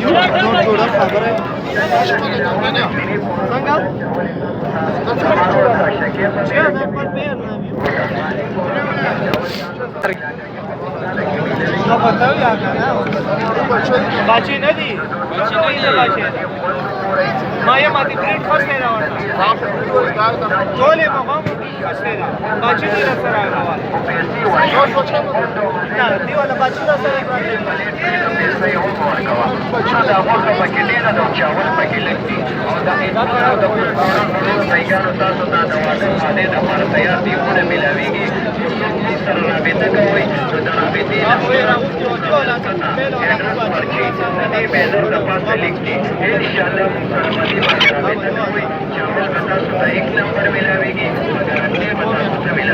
نور جوړه خبره څنګه نو پتاو یا کنه باچی نه دی باچی نه باچی ما یې ماته بریډ خسته را ورته ټولې مقام خسته ده باچی نه سره راغله نه دی ولا باچی نه سره راغله دا وخت پکې ډېره د چاول پکې لګي او دا د پیګانو تاسو ته د واده باندې د لپاره تیار دي ونه ملاويږي سره رابطه کوي نو دا رابطه بهتر د پاسه لیکي ان شاء الله مدي باندې رابطه کوي چاول تاسو ته 1 نمبر ملاويږي ګارانټي به تاسو ته